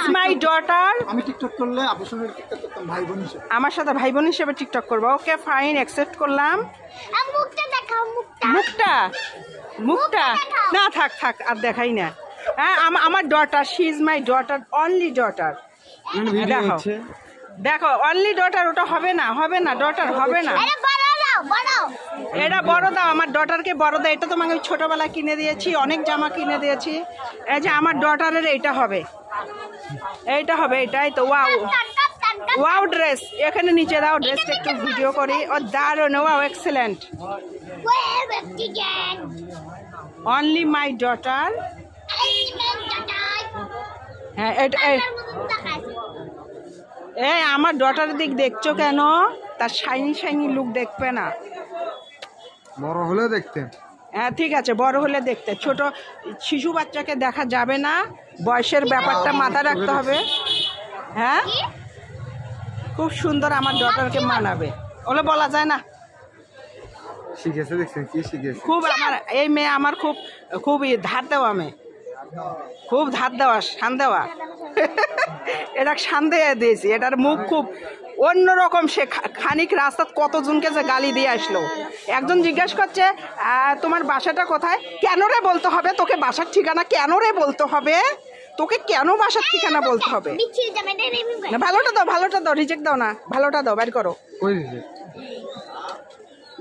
Is my daughter. আমি TikTok করলে আপনার সঙ্গে টিকটক করতাম ভাই বোন হিসেবে। আমার সাথে ভাই বোন হিসেবে টিকটক করবো। ওকে ফাইন, অ্যাকসেপ্ট করলাম। মুখটা দেখাও, মুখটা। মুখটা মুখটা না, থাক থাক, আর দেখাই না। হ্যাঁ, আমার daughter, she is my daughter, only daughter. দেখো দেখো, অনলি ডটার। ওটা হবে না, হবে না, ডটার হবে না। এটা বড় দাও, বড়। এটা বড় দাও, আমার ডটারকে বড় দাও। এটা তোমাকে আমি ছোটবেলায় কিনে দিয়েছি, অনেক জামা কিনে দিয়েছি। এই যে আমার ডটারের এইটা হবে, এইটা হবে, এটাই তো। ওয়াও ওয়াও ড্রেস, এখানে নিচে দাও, ড্রেসটা একটু ভিডিও করি। ও দারুণ, wow excellent. Only my daughter. হ্যাঁ, এই আমার ডটারের দিক দেখছো কেন? তার শাইনি শাইনি লুক দেখবে না? বড় হলে দেখতেন। হ্যাঁ ঠিক আছে, বড় হলে দেখতে। ছোট শিশু বাচ্চাকে দেখা যাবে না, বয়সের ব্যাপারটা মাথায় রাখতে হবে। হ্যাঁ, খুব সুন্দর, আমার ডটারকে মানাবে। ওগুলো বলা যায় না। শিখেছে, দেখছেন কি শিখেছে? খুব আমার এই মেয়ে আমার খুব খুব ধার দেওয়া মেয়ে, খুব ধার দেওয়া, শান দেওয়া। এটা শান দিয়ে দিয়েছি। এটার মুখ খুব অন্যরকম। সে খানিক রাস্তা কতজনকে যে গালি দিয়ে আসলো। একজন জিজ্ঞেস করছে তোমার বাসাটা কোথায়? কেন রে বলতে হবে তোকে বাসার ঠিকানা? কেন রে বলতে হবে তোকে? কেন বাসার ঠিকানা বলতে হবে? না, ভালোটা দাও, ভালোটা দাও, রিজেক্ট দাও না, ভালোটা দাও, বের করো,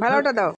ভালোটা দাও।